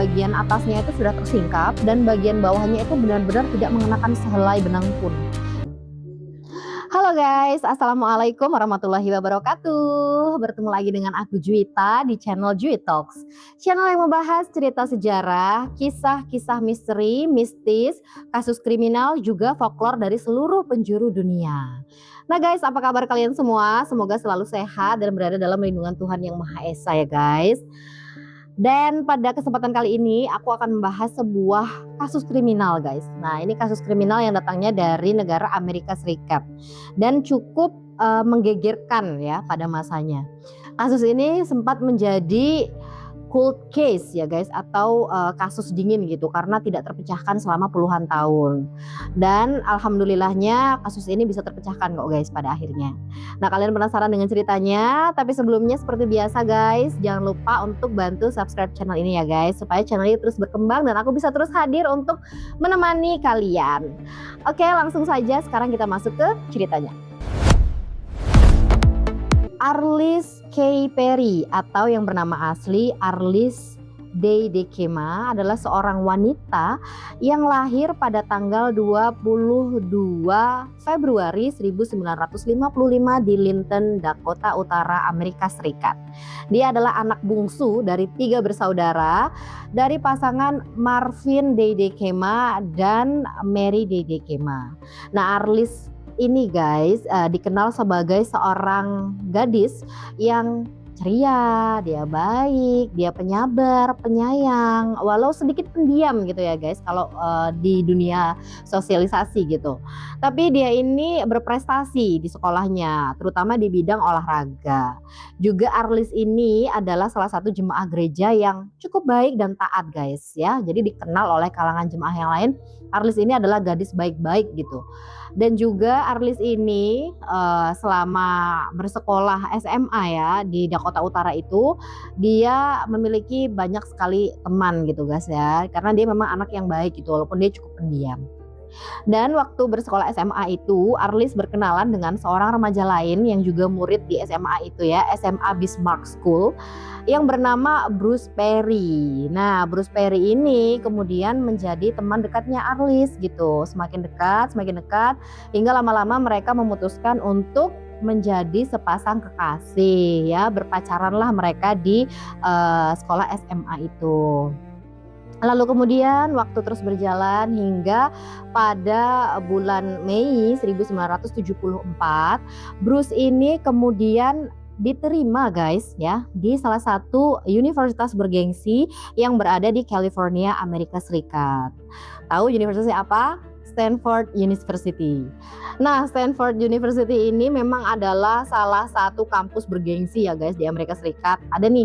bagian atasnya itu sudah tersingkap dan bagian bawahnya itu benar-benar tidak mengenakan sehelai benang pun. Halo guys, assalamualaikum warahmatullahi wabarakatuh. Bertemu lagi dengan aku Juwita di channel Juwi Talks, channel yang membahas cerita sejarah, kisah-kisah misteri, mistis, kasus kriminal, juga folklore dari seluruh penjuru dunia. Nah guys, apa kabar kalian semua? Semoga selalu sehat dan berada dalam lindungan Tuhan Yang Maha Esa ya guys. Dan pada kesempatan kali ini aku akan membahas sebuah kasus kriminal guys. Nah ini kasus kriminal yang datangnya dari negara Amerika Serikat dan cukup menggegerkan ya pada masanya. Kasus ini sempat menjadi cold case ya guys, atau kasus dingin gitu karena tidak terpecahkan selama puluhan tahun. Dan alhamdulillahnya kasus ini bisa terpecahkan kok guys pada akhirnya. Nah kalian penasaran dengan ceritanya? Tapi sebelumnya seperti biasa guys, jangan lupa untuk bantu subscribe channel ini ya guys, supaya channel ini terus berkembang dan aku bisa terus hadir untuk menemani kalian. Oke, langsung saja sekarang kita masuk ke ceritanya. Arliss Kay Perry atau yang bernama asli Arliss Day Dekema adalah seorang wanita yang lahir pada tanggal 22 Februari 1955 di Linton, Dakota Utara, Amerika Serikat. Dia adalah anak bungsu dari 3 bersaudara dari pasangan Marvin Day Dekema dan Mary Day Dekema. Nah, Arliss ini guys dikenal sebagai seorang gadis yang ceria, dia baik, dia penyabar, penyayang, walau sedikit pendiam gitu ya guys kalau di dunia sosialisasi gitu. Tapi dia ini berprestasi di sekolahnya, terutama di bidang olahraga. Juga Arliss ini adalah salah satu jemaah gereja yang cukup baik dan taat guys ya. Jadi dikenal oleh kalangan jemaah yang lain, Arliss ini adalah gadis baik-baik gitu. Dan juga Arliss ini selama bersekolah SMA ya di Dakota Utara itu dia memiliki banyak sekali teman gitu guys ya, karena dia memang anak yang baik gitu walaupun dia cukup pendiam. Dan waktu bersekolah SMA itu Arliss berkenalan dengan seorang remaja lain yang juga murid di SMA itu ya, SMA Bismarck School, yang bernama Bruce Perry. Nah, Bruce Perry ini kemudian menjadi teman dekatnya Arliss gitu. Semakin dekat hingga lama-lama mereka memutuskan untuk menjadi sepasang kekasih ya, berpacaranlah mereka di sekolah SMA itu. Lalu kemudian waktu terus berjalan hingga pada bulan Mei 1974 Bruce ini kemudian diterima guys ya di salah satu universitas bergengsi yang berada di California, Amerika Serikat. Tahu universitas apa? Stanford University. Nah, Stanford University ini memang adalah salah satu kampus bergengsi ya guys di Amerika Serikat. Ada nih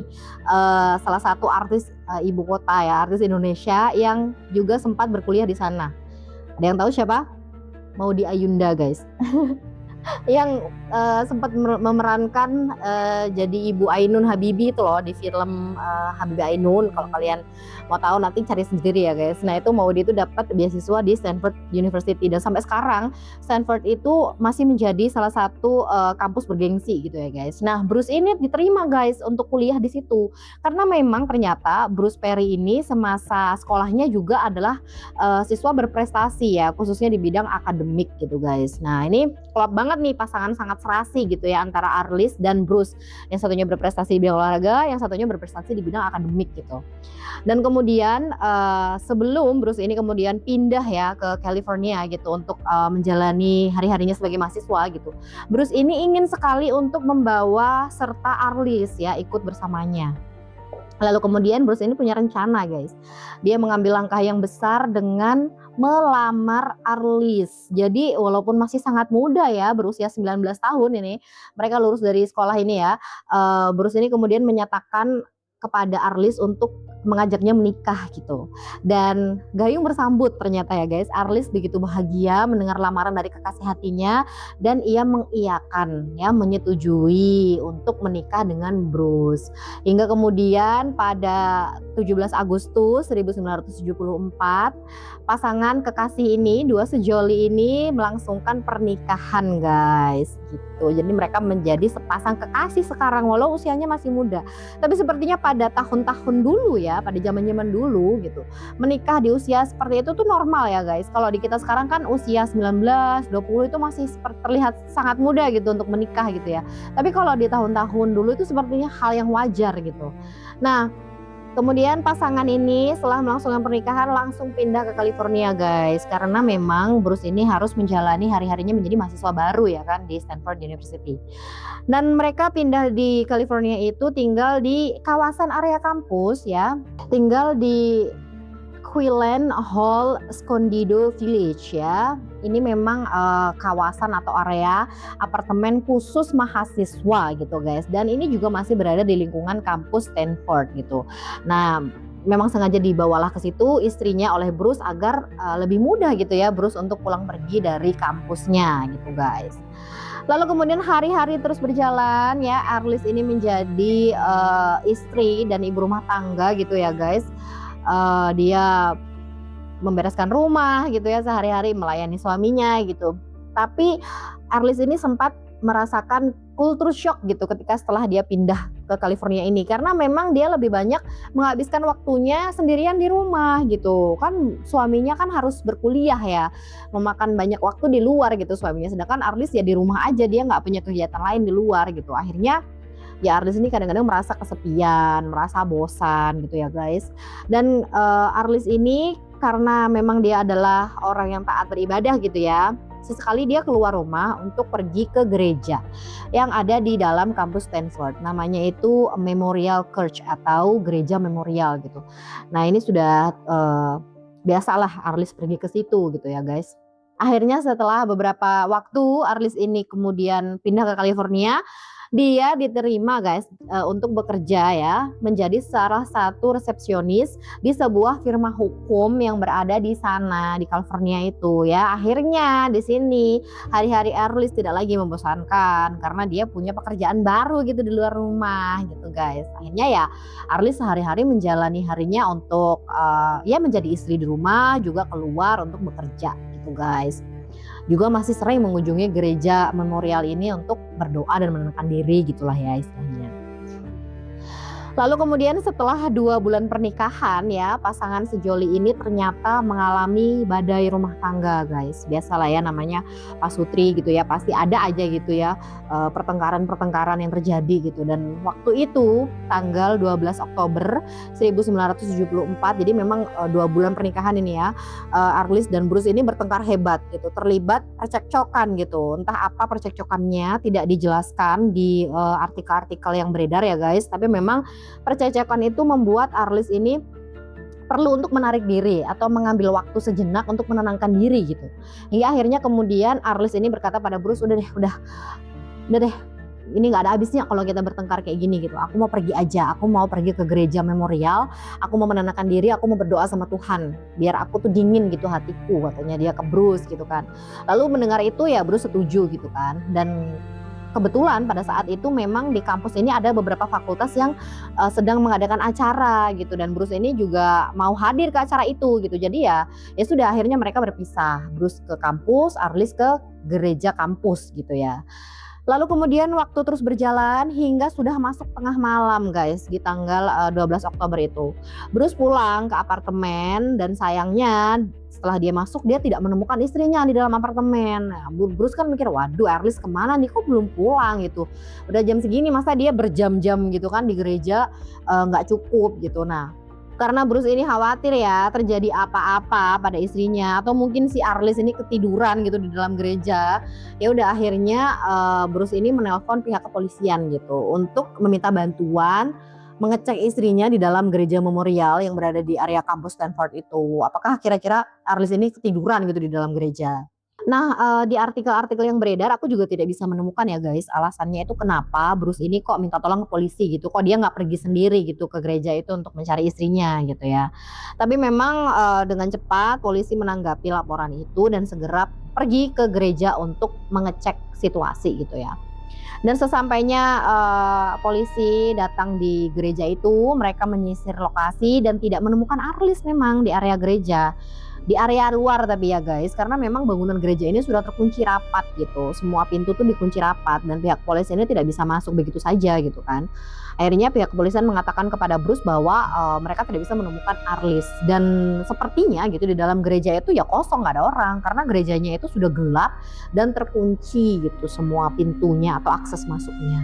salah satu artis ibu kota ya, artis Indonesia yang juga sempat berkuliah di sana. Ada yang tahu siapa? Maudy Ayunda guys. Yang sempat memerankan jadi Ibu Ainun Habibie itu loh di film Habibie Ainun. Kalau kalian mau tahu nanti cari sendiri ya guys. Nah itu Maudy itu dapat beasiswa di Stanford University dan sampai sekarang Stanford itu masih menjadi salah satu kampus bergengsi gitu ya guys. Nah Bruce ini diterima guys untuk kuliah di situ karena memang ternyata Bruce Perry ini semasa sekolahnya juga adalah siswa berprestasi ya, khususnya di bidang akademik gitu guys. Nah ini klop banget nih, pasangan sangat serasi gitu ya antara Arliss dan Bruce. Yang satunya berprestasi di bidang olahraga, yang satunya berprestasi di bidang akademik gitu. Dan kemudian sebelum Bruce ini kemudian pindah ya ke California gitu untuk menjalani hari-harinya sebagai mahasiswa gitu. Bruce ini ingin sekali untuk membawa serta Arliss ya ikut bersamanya. Lalu kemudian Bruce ini punya rencana guys. Dia mengambil langkah yang besar dengan melamar Arliss. Jadi walaupun masih sangat muda ya, berusia 19 tahun ini, mereka lulus dari sekolah ini ya. Bruce ini kemudian menyatakan kepada Arliss untuk mengajaknya menikah gitu. Dan gayung bersambut ternyata ya guys. Arliss begitu bahagia mendengar lamaran dari kekasih hatinya dan ia mengiyakan ya, menyetujui untuk menikah dengan Bruce. Hingga kemudian pada 17 Agustus 1974 pasangan kekasih ini, dua sejoli ini melangsungkan pernikahan guys gitu. Jadi mereka menjadi sepasang kekasih sekarang walau usianya masih muda. Tapi sepertinya pada tahun-tahun dulu ya ya, pada zaman-zaman dulu gitu, menikah di usia seperti itu tuh normal ya guys. Kalau di kita sekarang kan usia 19, 20 itu masih terlihat sangat muda gitu untuk menikah gitu ya. Tapi kalau di tahun-tahun dulu itu sepertinya hal yang wajar gitu. Nah, kemudian pasangan ini setelah melangsungkan pernikahan langsung pindah ke California guys, karena memang Bruce ini harus menjalani hari-harinya menjadi mahasiswa baru ya kan di Stanford University. Dan mereka pindah di California itu tinggal di kawasan area kampus ya, tinggal di Quillen Hall Escondido Village ya. Ini memang kawasan atau area apartemen khusus mahasiswa gitu guys. Dan ini juga masih berada di lingkungan kampus Stanford gitu. Nah, memang sengaja dibawalah ke situ istrinya oleh Bruce agar lebih mudah gitu ya Bruce untuk pulang pergi dari kampusnya gitu guys. Lalu kemudian hari-hari terus berjalan ya, Arlis ini menjadi istri dan ibu rumah tangga gitu ya guys. Dia membereskan rumah gitu ya sehari-hari, melayani suaminya gitu. Tapi Arlis ini sempat merasakan culture shock gitu ketika setelah dia pindah ke California ini, karena memang dia lebih banyak menghabiskan waktunya sendirian di rumah gitu kan. Suaminya kan harus berkuliah ya, memakan banyak waktu di luar gitu suaminya, sedangkan Arlis ya di rumah aja, dia nggak punya kegiatan lain di luar gitu. Akhirnya ya Arlis ini kadang-kadang merasa kesepian, merasa bosan gitu ya guys. Dan Arlis ini karena memang dia adalah orang yang taat beribadah gitu ya, sesekali dia keluar rumah untuk pergi ke gereja yang ada di dalam kampus Stanford. Namanya itu Memorial Church atau gereja memorial gitu. Nah ini sudah biasalah Arlis pergi ke situ gitu ya guys. Akhirnya setelah beberapa waktu Arlis ini kemudian pindah ke California, dia diterima guys untuk bekerja ya menjadi salah satu resepsionis di sebuah firma hukum yang berada di sana di California itu ya. Akhirnya di sini hari-hari Arlis tidak lagi membosankan karena dia punya pekerjaan baru gitu di luar rumah gitu guys. Akhirnya ya Arlis sehari-hari menjalani harinya untuk ya menjadi istri di rumah, juga keluar untuk bekerja gitu guys. Juga masih sering mengunjungi gereja memorial ini untuk berdoa dan menenangkan diri gitulah ya istilahnya. Lalu kemudian setelah 2 bulan pernikahan ya, pasangan sejoli ini ternyata mengalami badai rumah tangga guys. Biasalah ya namanya pasutri gitu ya, pasti ada aja gitu ya pertengkaran-pertengkaran yang terjadi gitu. Dan waktu itu tanggal 12 Oktober 1974, jadi memang 2 bulan pernikahan ini ya, Arlis dan Bruce ini bertengkar hebat gitu, terlibat percekcokan gitu. Entah apa percekcokannya tidak dijelaskan di artikel-artikel yang beredar ya guys, tapi memang percekcokan itu membuat Arlis ini perlu untuk menarik diri atau mengambil waktu sejenak untuk menenangkan diri gitu. Hingga akhirnya kemudian Arlis ini berkata pada Bruce, udah deh, ini nggak ada habisnya kalau kita bertengkar kayak gini gitu. Aku mau pergi aja, aku mau pergi ke gereja memorial, aku mau menenangkan diri, aku mau berdoa sama Tuhan, biar aku tuh dingin gitu hatiku, katanya dia ke Bruce gitu kan. Lalu mendengar itu ya Bruce setuju gitu kan. Dan kebetulan pada saat itu memang di kampus ini ada beberapa fakultas yang sedang mengadakan acara gitu, dan Bruce ini juga mau hadir ke acara itu gitu. Jadi ya sudah akhirnya mereka berpisah. Bruce ke kampus, Arlis ke gereja kampus gitu ya. Lalu kemudian waktu terus berjalan hingga sudah masuk tengah malam guys di tanggal 12 Oktober itu. Bruce pulang ke apartemen dan sayangnya setelah dia masuk dia tidak menemukan istrinya di dalam apartemen. Nah, Bruce kan mikir, waduh Arlis kemana nih, kok belum pulang gitu. Udah jam segini masa dia berjam-jam gitu kan di gereja, nggak cukup gitu. Nah karena Bruce ini khawatir ya terjadi apa-apa pada istrinya, atau mungkin si Arlis ini ketiduran gitu di dalam gereja. Ya udah akhirnya Bruce ini menelpon pihak kepolisian gitu untuk meminta bantuan mengecek istrinya di dalam gereja memorial yang berada di area kampus Stanford itu. Apakah kira-kira Arlis ini ketiduran gitu di dalam gereja? Nah, di artikel-artikel yang beredar aku juga tidak bisa menemukan ya guys alasannya itu kenapa Bruce ini kok minta tolong ke polisi gitu, kok dia nggak pergi sendiri gitu ke gereja itu untuk mencari istrinya gitu ya. Tapi memang dengan cepat polisi menanggapi laporan itu dan segera pergi ke gereja untuk mengecek situasi gitu ya. Dan sesampainya polisi datang di gereja itu, mereka menyisir lokasi dan tidak menemukan Arlis memang di area gereja. di area luar tapi ya guys, karena memang bangunan gereja ini sudah terkunci rapat gitu. Semua pintu tuh dikunci rapat dan pihak polisi ini tidak bisa masuk begitu saja gitu kan. Akhirnya pihak kepolisian mengatakan kepada Bruce bahwa mereka tidak bisa menemukan Arliss, dan sepertinya gitu di dalam gereja itu ya kosong, nggak ada orang karena gerejanya itu sudah gelap dan terkunci gitu semua pintunya atau akses masuknya.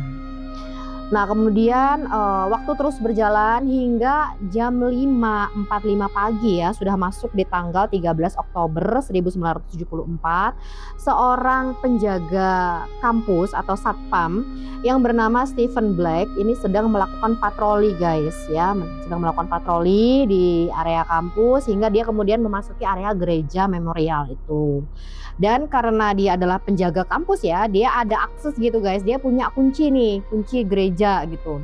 Nah kemudian waktu terus berjalan hingga jam 5.45 pagi ya, sudah masuk di tanggal 13 Oktober 1974, seorang penjaga kampus atau satpam yang bernama Stephen Black ini sedang melakukan patroli guys ya, sedang melakukan patroli di area kampus hingga dia kemudian memasuki area gereja memorial itu. Dan karena dia adalah penjaga kampus ya, dia ada akses gitu guys, dia punya kunci nih, kunci gereja gitu.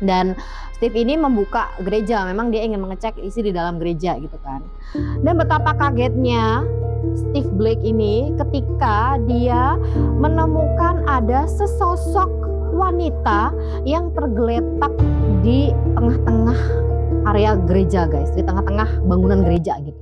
Dan Steve ini membuka gereja, memang dia ingin mengecek isi di dalam gereja gitu kan. Dan betapa kagetnya Steve Blake ini ketika dia menemukan ada sesosok wanita yang tergeletak di tengah-tengah area gereja guys, di tengah-tengah bangunan gereja gitu.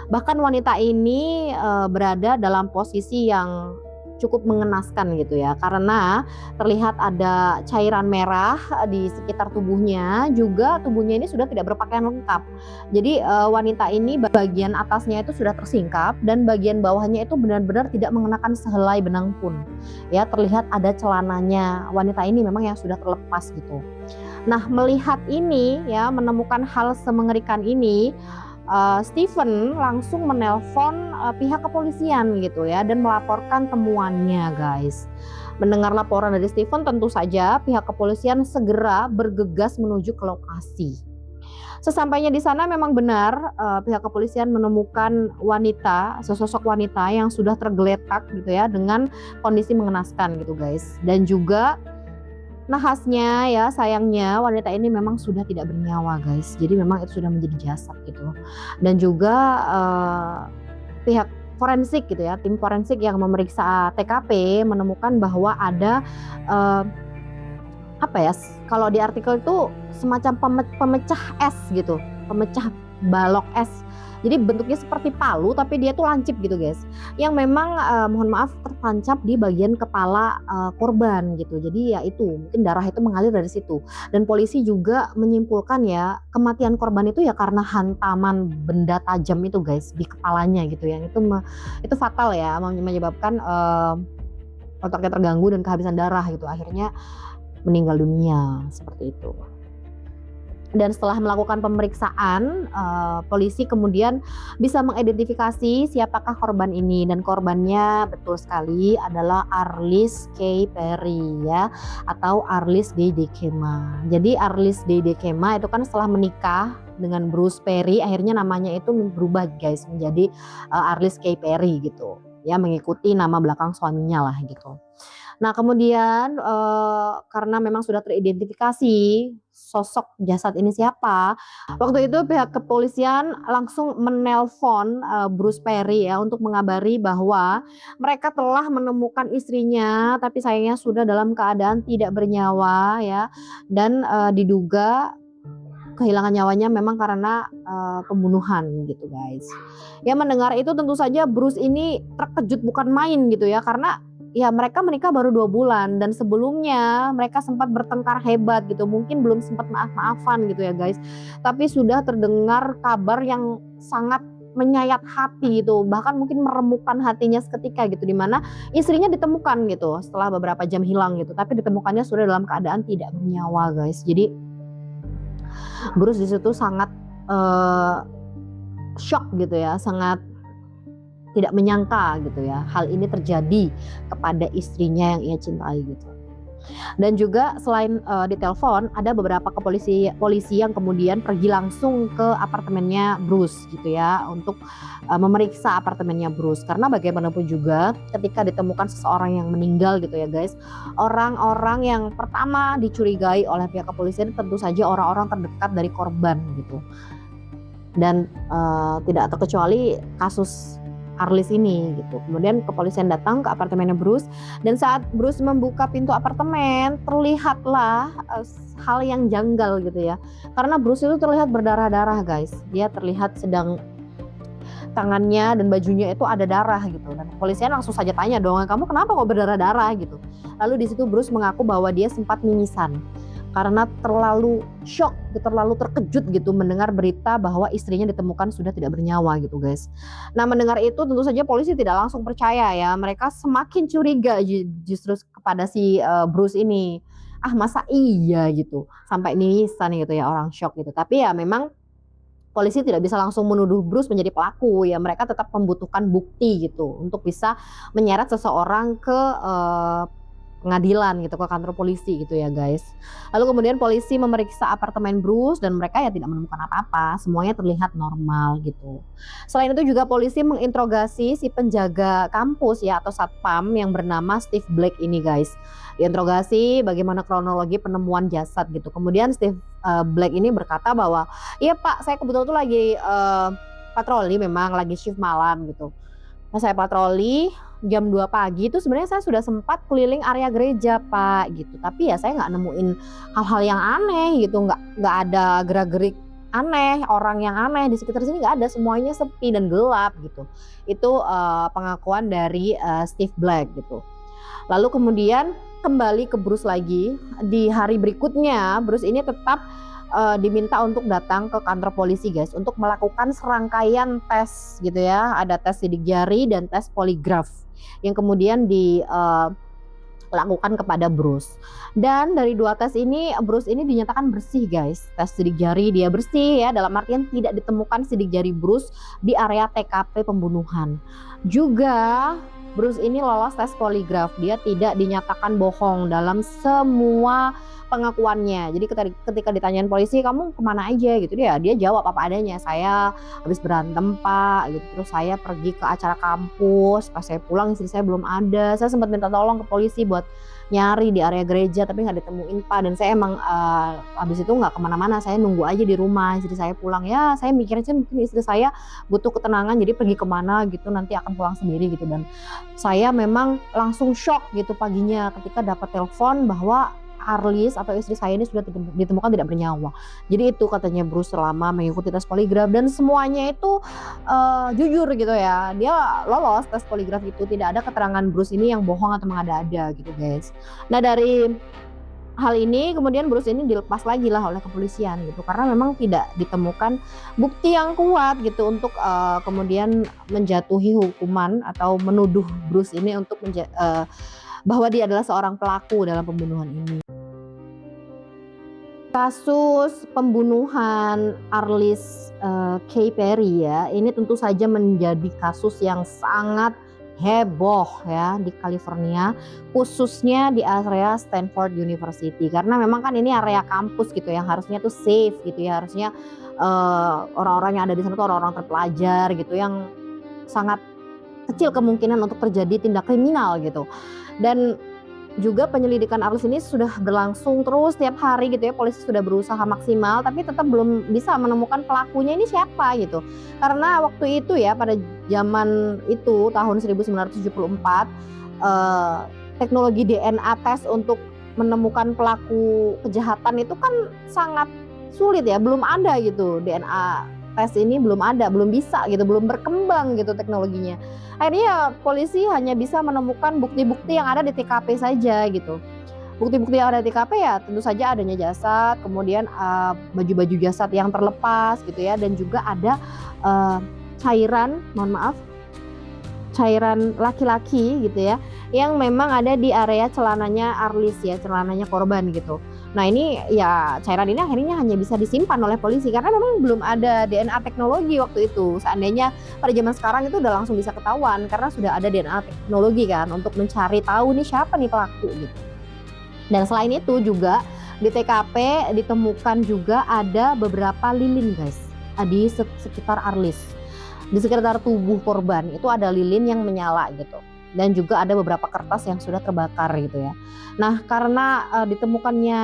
Bahkan wanita ini berada dalam posisi yang cukup mengenaskan gitu ya, karena terlihat ada cairan merah di sekitar tubuhnya, juga tubuhnya ini sudah tidak berpakaian lengkap. Jadi wanita ini bagian atasnya itu sudah tersingkap dan bagian bawahnya itu benar-benar tidak mengenakan sehelai benang pun. Ya, terlihat ada celananya. Wanita ini memang yang sudah terlepas gitu. Nah, melihat ini ya, menemukan hal semengerikan ini, Stephen langsung menelpon pihak kepolisian gitu ya dan melaporkan temuannya guys. Mendengar laporan dari Stephen, tentu saja pihak kepolisian segera bergegas menuju ke lokasi. Sesampainya di sana memang benar pihak kepolisian menemukan wanita, sesosok wanita yang sudah tergeletak gitu ya dengan kondisi mengenaskan gitu guys. Dan juga nahasnya ya, sayangnya wanita ini memang sudah tidak bernyawa guys. Jadi memang itu sudah menjadi jasad gitu. Dan juga pihak forensik gitu ya, tim forensik yang memeriksa TKP menemukan bahwa ada apa ya, kalau di artikel itu semacam pemecah es gitu, pemecah balok es. Jadi bentuknya seperti palu tapi dia tuh lancip gitu guys, yang memang mohon maaf tertancap di bagian kepala korban gitu. Jadi ya itu mungkin darah itu mengalir dari situ. Dan polisi juga menyimpulkan ya kematian korban itu ya karena hantaman benda tajam itu guys di kepalanya gitu, yang itu fatal ya, menyebabkan otaknya terganggu dan kehabisan darah gitu, akhirnya meninggal dunia seperti itu. Dan setelah melakukan pemeriksaan, polisi kemudian bisa mengidentifikasi siapakah korban ini, dan korbannya betul sekali adalah Arliss Kay Perry ya, atau Arliss Day Dekema. Jadi Arliss Day Dekema itu kan setelah menikah dengan Bruce Perry, akhirnya namanya itu berubah guys menjadi Arliss Kay Perry gitu ya, mengikuti nama belakang suaminya lah gitu. Nah kemudian karena memang sudah teridentifikasi sosok jasad ini siapa, waktu itu pihak kepolisian langsung menelpon Bruce Perry ya untuk mengabari bahwa mereka telah menemukan istrinya, tapi sayangnya sudah dalam keadaan tidak bernyawa ya, dan diduga kehilangan nyawanya memang karena pembunuhan gitu guys. Ya mendengar itu tentu saja Bruce ini terkejut bukan main gitu ya, karena ya mereka menikah baru 2 bulan dan sebelumnya mereka sempat bertengkar hebat gitu, mungkin belum sempat maaf-maafan gitu ya guys, tapi sudah terdengar kabar yang sangat menyayat hati gitu, bahkan mungkin meremukkan hatinya seketika gitu, dimana istrinya ditemukan gitu setelah beberapa jam hilang gitu, tapi ditemukannya sudah dalam keadaan tidak bernyawa guys. Jadi Bruce di situ sangat shock gitu ya, sangat tidak menyangka gitu ya hal ini terjadi kepada istrinya yang ia cintai gitu. Dan juga selain ditelepon, ada beberapa polisi yang kemudian pergi langsung ke apartemennya Bruce gitu ya, untuk memeriksa apartemennya Bruce, karena bagaimanapun juga ketika ditemukan seseorang yang meninggal gitu ya guys, orang-orang yang pertama dicurigai oleh pihak kepolisian tentu saja orang-orang terdekat dari korban gitu. Dan tidak terkecuali kasus Arliss ini gitu. Kemudian kepolisian datang ke apartemennya Bruce, dan saat Bruce membuka pintu apartemen terlihatlah hal yang janggal gitu ya. Karena Bruce itu terlihat berdarah-darah guys. Dia terlihat sedang tangannya dan bajunya itu ada darah gitu. Dan kepolisian langsung saja tanya dong, kamu kenapa kok berdarah-darah gitu. Lalu di situ Bruce mengaku bahwa dia sempat mimisan karena terlalu shock, terlalu terkejut gitu mendengar berita bahwa istrinya ditemukan sudah tidak bernyawa gitu guys. Nah mendengar itu tentu saja polisi tidak langsung percaya ya, mereka semakin curiga justru kepada si Bruce ini. Ah masa iya gitu, sampai mimisan gitu ya, orang shock gitu. Tapi ya memang polisi tidak bisa langsung menuduh Bruce menjadi pelaku ya, mereka tetap membutuhkan bukti gitu untuk bisa menyeret seseorang ke pengadilan gitu, ke kantor polisi gitu ya guys. Lalu kemudian polisi memeriksa apartemen Bruce dan mereka ya tidak menemukan apa-apa, semuanya terlihat normal gitu. Selain itu juga polisi menginterogasi si penjaga kampus ya atau satpam yang bernama Steve Black ini guys. Diinterogasi bagaimana kronologi penemuan jasad gitu. Kemudian Steve Black ini berkata bahwa iya Pak, saya kebetulan tuh lagi patroli, memang lagi shift malam gitu. Nah saya patroli jam 2 pagi itu sebenarnya saya sudah sempat keliling area gereja Pak gitu. Tapi ya saya nggak nemuin hal-hal yang aneh gitu, nggak ada gerak-gerik aneh, orang yang aneh di sekitar sini nggak ada, semuanya sepi dan gelap gitu. Itu pengakuan dari Steve Black gitu. Lalu kemudian kembali ke Bruce lagi di hari berikutnya, Bruce ini tetap diminta untuk datang ke kantor polisi guys untuk melakukan serangkaian tes gitu ya. Ada tes sidik jari dan tes poligraf yang kemudian dilakukan kepada Bruce. Dan dari 2 tes ini Bruce ini dinyatakan bersih guys. Tes sidik jari dia bersih ya, dalam artian tidak ditemukan sidik jari Bruce di area TKP pembunuhan. Juga Bruce ini lolos tes poligraf, dia tidak dinyatakan bohong dalam semua pengakuannya. Jadi ketika ditanyain polisi, kamu kemana aja gitu, dia jawab apa adanya. Saya habis berantem Pak gitu, terus saya pergi ke acara kampus, pas saya pulang istri saya belum ada, saya sempat minta tolong ke polisi buat nyari di area gereja tapi nggak ditemuin Pak, dan saya emang habis itu nggak kemana-mana, saya nunggu aja di rumah istri saya pulang. Ya saya mikirnya sih mungkin istri saya butuh ketenangan jadi pergi kemana gitu, nanti akan pulang sendiri gitu. Dan saya memang langsung shock gitu paginya ketika dapat telepon bahwa Arlis atau istri saya ini sudah ditemukan tidak bernyawa. Jadi itu katanya Bruce selama mengikuti tes poligraf dan semuanya itu jujur gitu ya. Dia lolos tes poligraf itu, tidak ada keterangan Bruce ini yang bohong atau mengada-ada gitu guys. Nah dari hal ini kemudian Bruce ini dilepas lagi lah oleh kepolisian gitu karena memang tidak ditemukan bukti yang kuat gitu untuk kemudian menjatuhi hukuman atau menuduh Bruce ini untuk bahwa dia adalah seorang pelaku dalam pembunuhan ini. Kasus pembunuhan Arlis K. Perry ya, ini tentu saja menjadi kasus yang sangat heboh ya di California, khususnya di area Stanford University, karena memang kan ini area kampus gitu yang harusnya tuh safe gitu ya, harusnya orang-orang yang ada di sana tuh orang-orang terpelajar gitu yang sangat kecil kemungkinan untuk terjadi tindak kriminal gitu. Dan juga penyelidikan Arlis ini sudah berlangsung terus tiap hari gitu ya, polisi sudah berusaha maksimal tapi tetap belum bisa menemukan pelakunya ini siapa gitu. Karena waktu itu ya pada zaman itu tahun 1974 teknologi DNA tes untuk menemukan pelaku kejahatan itu kan sangat sulit ya, belum ada gitu. DNA tes ini belum ada, belum bisa gitu, belum berkembang gitu teknologinya. Akhirnya polisi hanya bisa menemukan bukti-bukti yang ada di TKP saja gitu. Bukti-bukti yang ada di TKP ya tentu saja adanya jasad, kemudian baju-baju jasad yang terlepas gitu ya, dan juga ada cairan, cairan laki-laki gitu ya, yang memang ada di area celananya Arlis ya, celananya korban gitu. Nah ini ya cairan ini akhirnya hanya bisa disimpan oleh polisi karena memang belum ada DNA teknologi waktu itu. Seandainya pada zaman sekarang itu udah langsung bisa ketahuan karena sudah ada DNA teknologi kan untuk mencari tahu nih siapa nih pelaku gitu. Dan selain itu juga di TKP ditemukan juga ada beberapa lilin guys di sekitar Arlis. Di sekitar tubuh korban itu ada lilin yang menyala gitu. Dan juga ada beberapa kertas yang sudah terbakar gitu ya. Nah karena ditemukannya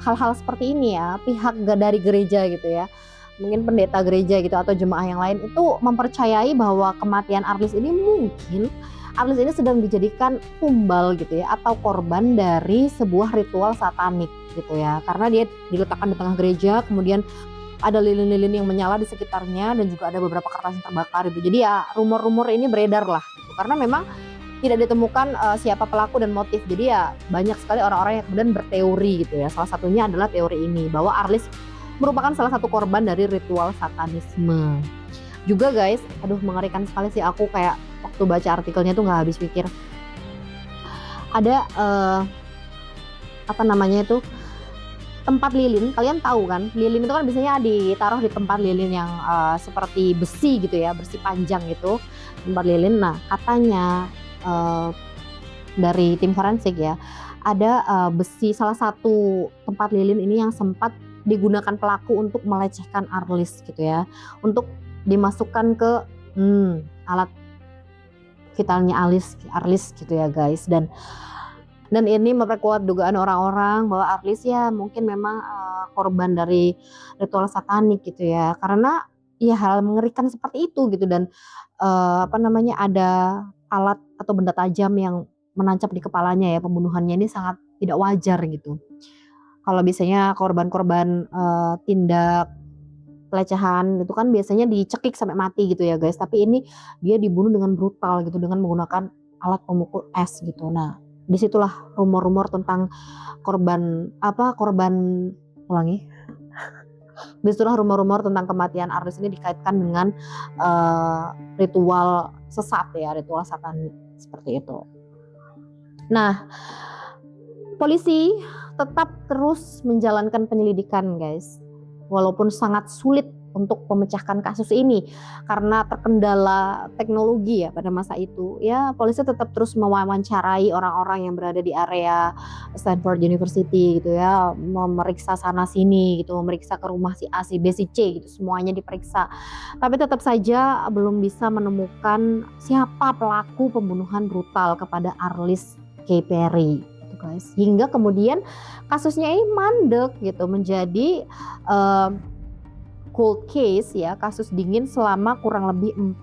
hal-hal seperti ini ya, pihak dari gereja gitu ya, mungkin pendeta gereja gitu atau jemaah yang lain itu mempercayai bahwa kematian Arlis ini mungkin Arlis ini sedang dijadikan tumbal gitu ya, atau korban dari sebuah ritual satanik gitu ya. Karena dia diletakkan di tengah gereja, kemudian ada lilin-lilin yang menyala di sekitarnya dan juga ada beberapa kertas yang terbakar gitu. Jadi ya rumor-rumor ini beredar lah gitu. Karena memang tidak ditemukan siapa pelaku dan motif. Jadi ya banyak sekali orang-orang yang kemudian berteori gitu ya. Salah satunya adalah teori ini bahwa Arlis merupakan salah satu korban dari ritual satanisme. Juga guys, aduh mengerikan sekali sih, aku kayak waktu baca artikelnya tuh nggak habis pikir. Ada apa namanya itu, tempat lilin. Kalian tahu kan, lilin itu kan biasanya ditaruh di tempat lilin yang seperti besi gitu ya, besi panjang gitu, tempat lilin. Nah katanya dari tim forensik ya, ada besi, salah satu tempat lilin ini yang sempat digunakan pelaku untuk melecehkan Arlis gitu ya, untuk dimasukkan ke alat vitalnya Arlis gitu ya guys. Dan ini memperkuat dugaan orang-orang bahwa Arlis ya mungkin memang korban dari ritual satanik gitu ya, karena ya hal mengerikan seperti itu gitu. Dan apa namanya, ada alat atau benda tajam yang menancap di kepalanya ya, pembunuhannya ini sangat tidak wajar gitu. Kalau biasanya korban-korban tindak pelecehan itu kan biasanya dicekik sampai mati gitu ya guys, tapi ini dia dibunuh dengan brutal gitu dengan menggunakan alat pemukul es gitu. Nah disitulah rumor-rumor tentang korban ulangi disitulah rumor-rumor tentang kematian Arlis ini dikaitkan dengan ritual sesat ya, ritual satanik seperti itu. Nah polisi tetap terus menjalankan penyelidikan guys, walaupun sangat sulit untuk memecahkan kasus ini karena terkendala teknologi ya pada masa itu. Ya polisi tetap terus mewawancarai orang-orang yang berada di area Stanford University gitu ya, memeriksa sana sini gitu, memeriksa ke rumah si A, si B, si C gitu, semuanya diperiksa. Tapi tetap saja belum bisa menemukan siapa pelaku pembunuhan brutal kepada Arlis K. Perry gitu guys. Hingga kemudian kasusnya ini mandek gitu, menjadi cold case ya, kasus dingin selama kurang lebih 40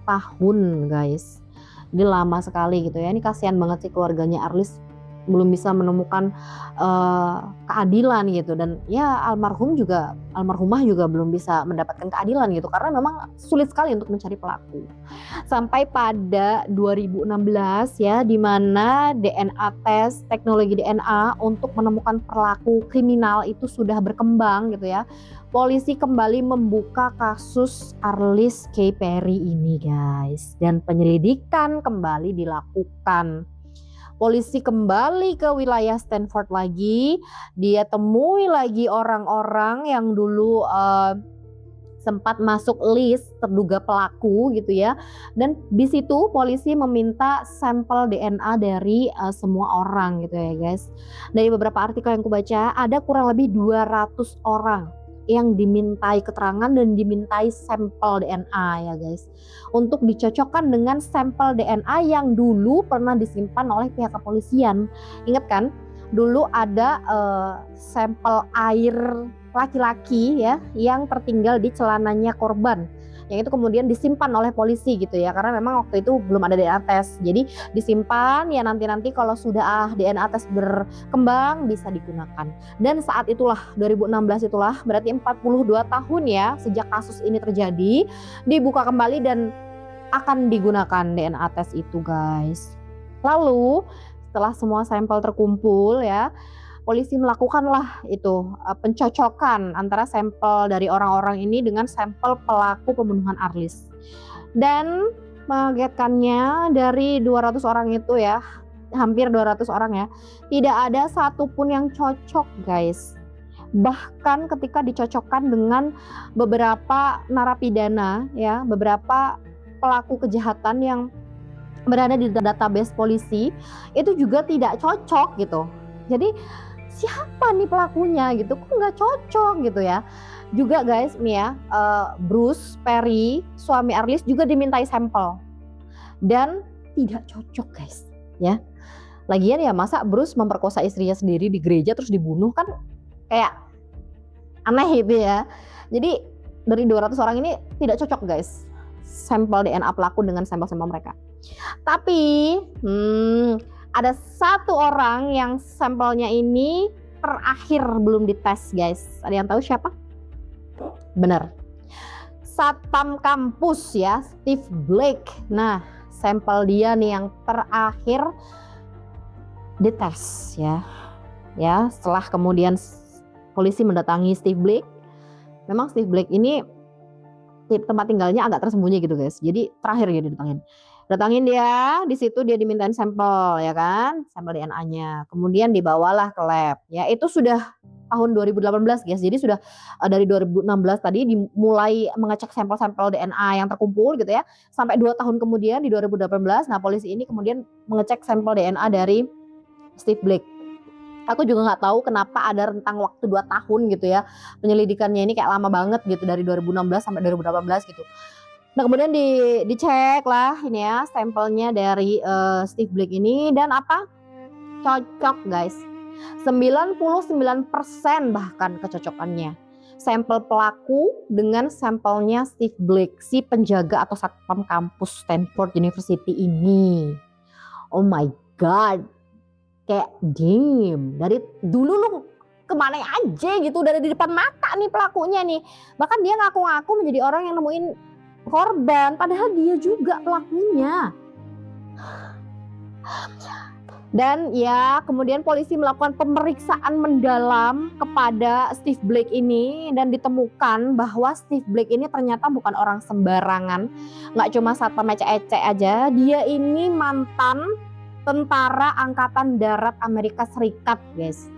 tahun guys. Ini lama sekali gitu ya. Ini kasihan banget sih keluarganya Arlis, belum bisa menemukan keadilan gitu. Dan ya almarhumah juga belum bisa mendapatkan keadilan gitu, karena memang sulit sekali untuk mencari pelaku. Sampai pada 2016 ya, di mana DNA tes, teknologi DNA untuk menemukan pelaku kriminal itu sudah berkembang gitu ya. Polisi kembali membuka kasus Arlis K. Perry ini guys, dan penyelidikan kembali dilakukan. Polisi kembali ke wilayah Stanford lagi, dia temui lagi orang-orang yang dulu sempat masuk list terduga pelaku gitu ya. Dan di situ polisi meminta sampel DNA dari semua orang gitu ya guys. Dari beberapa artikel yang kubaca, ada kurang lebih 200 orang yang dimintai keterangan dan dimintai sampel DNA ya guys, untuk dicocokkan dengan sampel DNA yang dulu pernah disimpan oleh pihak kepolisian. Ingat kan, dulu ada sampel air laki-laki ya yang tertinggal di celananya korban, yang itu kemudian disimpan oleh polisi gitu ya, karena memang waktu itu belum ada DNA tes, jadi disimpan ya, nanti kalau sudah DNA tes berkembang bisa digunakan. Dan saat itulah 2016 itulah berarti 42 tahun ya sejak kasus ini terjadi, dibuka kembali dan akan digunakan DNA tes itu guys. Lalu setelah semua sampel terkumpul ya, polisi melakukanlah itu pencocokan antara sampel dari orang-orang ini dengan sampel pelaku pembunuhan Arlis. Dan mengagetkannya, dari 200 orang itu ya, hampir 200 orang ya, tidak ada satupun yang cocok guys. Bahkan ketika dicocokkan dengan beberapa narapidana ya, beberapa pelaku kejahatan yang berada di database polisi, itu juga tidak cocok gitu. Jadi siapa nih pelakunya gitu, kok nggak cocok gitu ya. Juga guys nih ya, Bruce Perry, suami Arlis, juga dimintai sampel dan tidak cocok guys ya. Lagian ya masa Bruce memperkosa istrinya sendiri di gereja terus dibunuh, kan kayak aneh gitu ya. Jadi dari 200 orang ini tidak cocok guys sampel DNA pelaku dengan sampel-sampel mereka. Tapi ada satu orang yang sampelnya ini terakhir belum dites guys. Ada yang tahu siapa? Bener. Satpam kampus ya, Steve Blake. Nah, sampel dia nih yang terakhir dites ya. Ya, setelah kemudian polisi mendatangi Steve Blake. Memang Steve Blake ini tempat tinggalnya agak tersembunyi gitu guys. Jadi terakhir ya datangin dia, di situ dia dimintain sampel ya kan, sampel DNA-nya. Kemudian dibawalah ke lab. Ya, itu sudah tahun 2018 guys. Jadi sudah dari 2016 tadi dimulai mengecek sampel-sampel DNA yang terkumpul gitu ya. Sampai 2 tahun kemudian di 2018, nah polisi ini kemudian mengecek sampel DNA dari Steve Blake. Aku juga nggak tahu kenapa ada rentang waktu 2 tahun gitu ya. Penyelidikannya ini kayak lama banget gitu dari 2016 sampai 2018 gitu. Nah, kemudian dicek lah ini ya sampelnya dari Steve Blake ini dan apa? Cocok guys. 99% bahkan kecocokannya. Sampel pelaku dengan sampelnya Steve Blake, si penjaga atau satpam kampus Stanford University ini. Oh my god. Kayak damn, dari dulu lu kemana aja gitu, dari di depan mata nih pelakunya nih. Bahkan dia ngaku-ngaku menjadi orang yang nemuin korban, padahal dia juga pelakunya. Dan ya kemudian polisi melakukan pemeriksaan mendalam kepada Steve Blake ini dan ditemukan bahwa Steve Blake ini ternyata bukan orang sembarangan. Gak cuma satpam ecek-ecek aja, dia ini mantan tentara angkatan darat Amerika Serikat guys.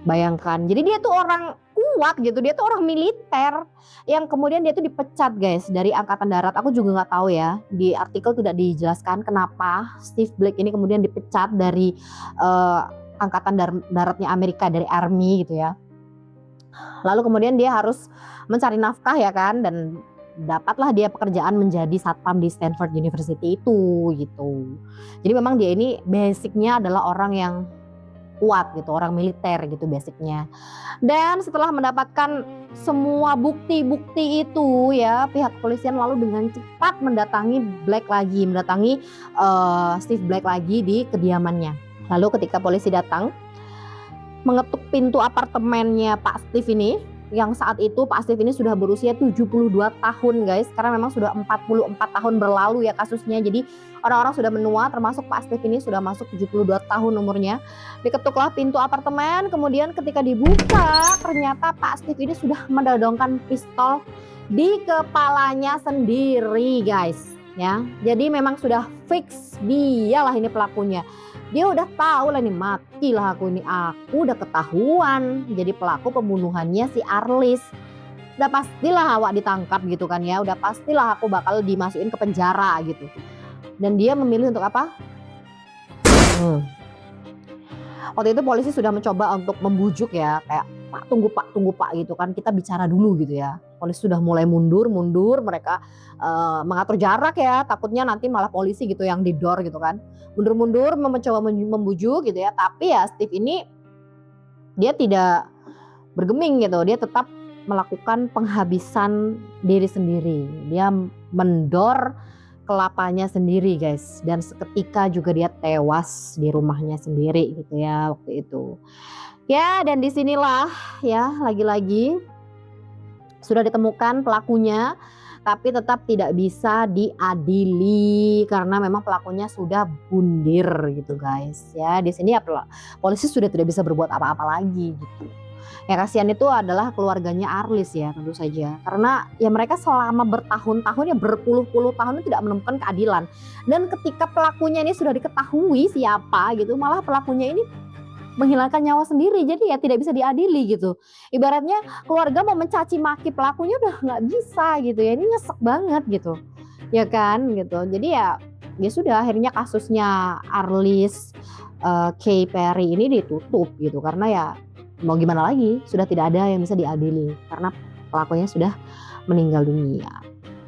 Bayangkan, jadi dia tuh orang kuat gitu, dia tuh orang militer yang kemudian dia tuh dipecat guys dari angkatan darat. Aku juga nggak tahu ya, di artikel tidak dijelaskan kenapa Steve Blake ini kemudian dipecat dari angkatan daratnya Amerika, dari army gitu ya. Lalu kemudian dia harus mencari nafkah ya kan, dan dapatlah dia pekerjaan menjadi satpam di Stanford University itu gitu. Jadi memang dia ini basicnya adalah orang yang kuat gitu, orang militer gitu basicnya. Dan setelah mendapatkan semua bukti-bukti itu ya, pihak kepolisian lalu dengan cepat mendatangi Steve Blake lagi di kediamannya. Lalu ketika polisi datang mengetuk pintu apartemennya Pak Steve ini, yang saat itu Pak Steve ini sudah berusia 72 tahun guys, karena memang sudah 44 tahun berlalu ya kasusnya. Jadi orang-orang sudah menua, termasuk Pak Steve ini sudah masuk 72 tahun umurnya. Diketuklah pintu apartemen, kemudian ketika dibuka ternyata Pak Steve ini sudah mendodongkan pistol di kepalanya sendiri guys ya. Jadi memang sudah fix dialah ini pelakunya. Dia udah tahu lah nih, matilah aku udah ketahuan jadi pelaku pembunuhannya si Arlis. Udah pastilah awak ditangkap gitu kan ya, udah pastilah aku bakal dimasukin ke penjara gitu. Dan dia memilih untuk apa? Waktu itu polisi sudah mencoba untuk membujuk ya, kayak Pak tunggu pak gitu kan, kita bicara dulu gitu ya. Polisi sudah mulai mundur, mereka mengatur jarak ya, takutnya nanti malah polisi gitu yang didor gitu kan. Mundur mencoba membujuk gitu ya, tapi ya Steve ini dia tidak bergeming gitu, dia tetap melakukan penghabisan diri sendiri. Dia mendor kelapanya sendiri guys, dan seketika juga dia tewas di rumahnya sendiri gitu ya waktu itu. Ya, dan disinilah ya lagi-lagi sudah ditemukan pelakunya, tapi tetap tidak bisa diadili karena memang pelakunya sudah bundir gitu guys ya. Di sini ya polisi sudah tidak bisa berbuat apa-apa lagi gitu. Ya kasihan itu adalah keluarganya Arlis ya tentu saja, karena ya mereka selama bertahun-tahun ya berpuluh-puluh tahun tidak menemukan keadilan. Dan ketika pelakunya ini sudah diketahui siapa gitu, malah pelakunya ini menghilangkan nyawa sendiri, jadi ya tidak bisa diadili gitu. Ibaratnya keluarga mau mencaci maki pelakunya udah nggak bisa gitu ya, ini nyesek banget gitu ya kan gitu. Jadi ya sudah, akhirnya kasusnya Arlis K. Perry ini ditutup gitu, karena ya mau gimana lagi, sudah tidak ada yang bisa diadili karena pelakunya sudah meninggal dunia.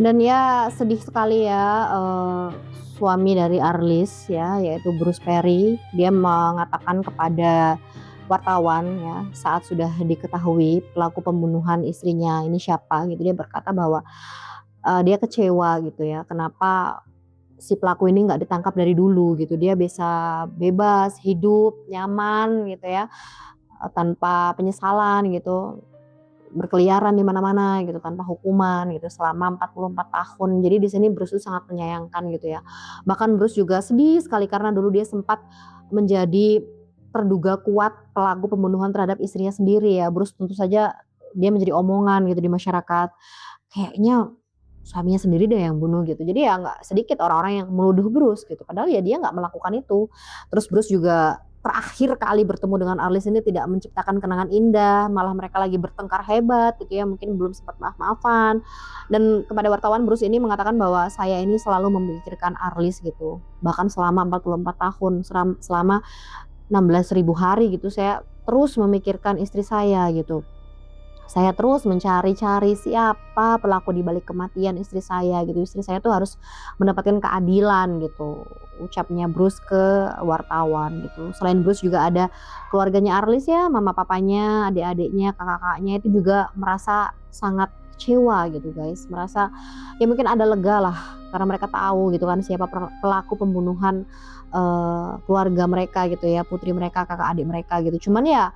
Dan ya sedih sekali ya, suami dari Arlis ya, yaitu Bruce Perry, dia mengatakan kepada wartawan ya saat sudah diketahui pelaku pembunuhan istrinya ini siapa gitu, dia berkata bahwa dia kecewa gitu ya, kenapa si pelaku ini nggak ditangkap dari dulu gitu, dia bisa bebas hidup nyaman gitu ya tanpa penyesalan gitu. berkeliaran di mana-mana gitu tanpa hukuman gitu selama 44 tahun. Jadi di sini Bruce itu sangat menyayangkan gitu ya. Bahkan Bruce juga sedih sekali karena dulu dia sempat menjadi terduga kuat pelaku pembunuhan terhadap istrinya sendiri ya. Bruce tentu saja dia menjadi omongan gitu di masyarakat. Kayaknya suaminya sendiri deh yang bunuh gitu. Jadi ya nggak sedikit orang-orang yang menuduh Bruce gitu. Padahal ya dia nggak melakukan itu. Terus Bruce juga terakhir kali bertemu dengan Arliss ini tidak menciptakan kenangan indah, malah mereka lagi bertengkar hebat gitu ya, mungkin belum sempat maaf-maafan. Dan kepada wartawan Bruce ini mengatakan bahwa saya ini selalu memikirkan Arliss gitu. Bahkan selama 44 tahun, selama 16.000 hari gitu saya terus memikirkan istri saya gitu. Saya terus mencari-cari siapa pelaku di balik kematian istri saya gitu. Istri saya tuh harus mendapatkan keadilan gitu. Ucapnya Bruce ke wartawan gitu. Selain Bruce juga ada keluarganya Arliss ya, mama papanya, adik-adiknya, kakak-kakaknya itu juga merasa sangat kecewa gitu guys. Merasa ya mungkin ada lega lah karena mereka tahu gitu kan siapa pelaku pembunuhan keluarga mereka gitu ya, putri mereka, kakak adik mereka gitu. Cuman ya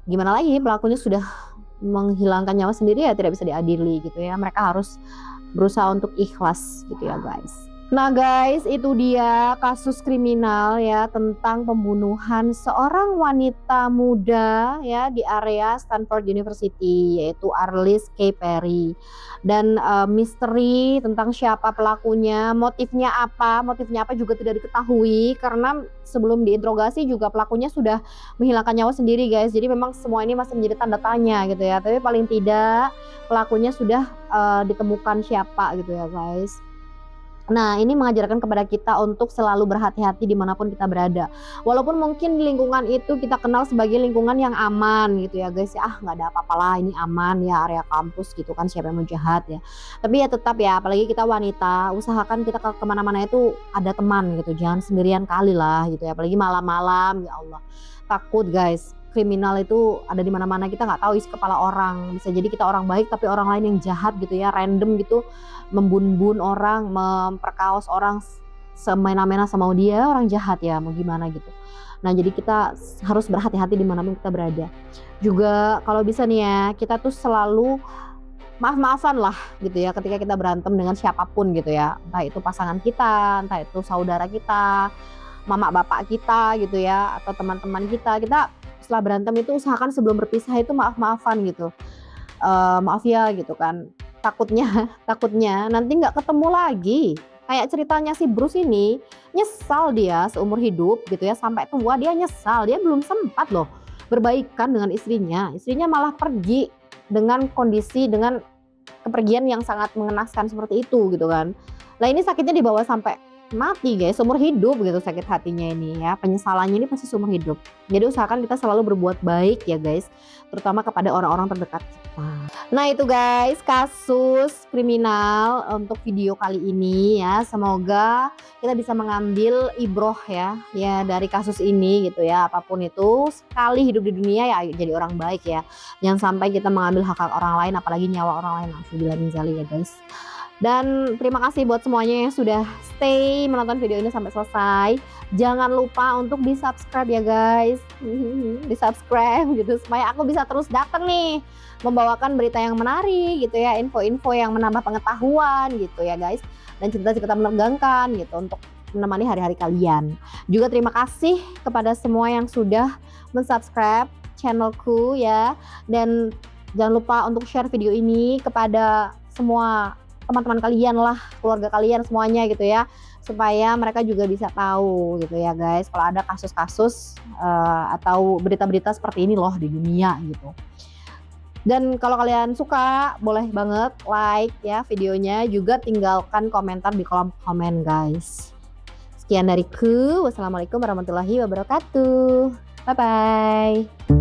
gimana lagi, pelakunya sudah menghilangkan nyawa sendiri ya tidak bisa diadili gitu ya. Mereka harus berusaha untuk ikhlas gitu ya guys. Nah guys, itu dia kasus kriminal ya tentang pembunuhan seorang wanita muda ya di area Stanford University, yaitu Arliss K. Perry. Dan misteri tentang siapa pelakunya, motifnya apa juga tidak diketahui karena sebelum diinterogasi juga pelakunya sudah menghilangkan nyawa sendiri guys. Jadi memang semua ini masih menjadi tanda tanya gitu ya. Tapi paling tidak pelakunya sudah ditemukan siapa gitu ya guys. Nah, ini mengajarkan kepada kita untuk selalu berhati-hati dimanapun kita berada. Walaupun mungkin di lingkungan itu kita kenal sebagai lingkungan yang aman gitu ya guys. Ah nggak ada apa-apalah, ini aman ya area kampus gitu kan, siapa yang mau jahat ya. Tapi ya tetap ya, apalagi kita wanita, usahakan kita kemana-mana itu ada teman gitu. Jangan sendirian kali lah gitu ya. Apalagi malam-malam, ya Allah. Takut guys. Kriminal itu ada di mana-mana, kita nggak tahu isi kepala orang. Bisa jadi kita orang baik tapi orang lain yang jahat gitu ya, random gitu, membun-bun orang, memperkaos orang semena-mena sama dia, orang jahat ya, mau gimana gitu. Nah jadi kita harus berhati-hati dimanapun kita berada. Juga kalau bisa nih ya, kita tuh selalu maaf-maafan lah gitu ya ketika kita berantem dengan siapapun gitu ya. Entah itu pasangan kita, entah itu saudara kita, mama bapak kita gitu ya, atau teman-teman kita. Kita setelah berantem itu usahakan sebelum berpisah itu maaf-maafan gitu. Maaf ya gitu kan. Takutnya nanti nggak ketemu lagi. Kayak ceritanya si Bruce ini, nyesal dia seumur hidup gitu ya, sampai tua dia nyesal. Dia belum sempat loh berbaikan dengan istrinya. Istrinya malah pergi dengan kondisi, dengan kepergian yang sangat mengenaskan seperti itu gitu kan. Nah ini sakitnya dibawa sampai mati guys, seumur hidup gitu sakit hatinya ini ya. Penyesalannya ini pasti seumur hidup. Jadi usahakan kita selalu berbuat baik ya guys, terutama kepada orang-orang terdekat kita. Nah itu guys kasus kriminal untuk video kali ini ya. Semoga kita bisa mengambil ibroh ya dari kasus ini gitu ya. Apapun itu, sekali hidup di dunia ya jadi orang baik ya. Jangan sampai kita mengambil hak-hak orang lain, apalagi nyawa orang lain. Alhamdulillah ya guys. Dan terima kasih buat semuanya yang sudah stay menonton video ini sampai selesai. Jangan lupa untuk di subscribe ya guys. Di subscribe gitu supaya aku bisa terus datang nih membawakan berita yang menarik gitu ya, info-info yang menambah pengetahuan gitu ya guys, dan cerita-cerita menegangkan gitu untuk menemani hari-hari kalian. Juga terima kasih kepada semua yang sudah mensubscribe channelku ya, dan jangan lupa untuk share video ini kepada semua teman-teman kalian lah, keluarga kalian semuanya gitu ya, supaya mereka juga bisa tahu gitu ya guys kalau ada kasus-kasus atau berita-berita seperti ini loh di dunia gitu. Dan kalau kalian suka boleh banget like ya videonya, juga tinggalkan komentar di kolom komen guys. Sekian dariku, wassalamualaikum warahmatullahi wabarakatuh, bye bye.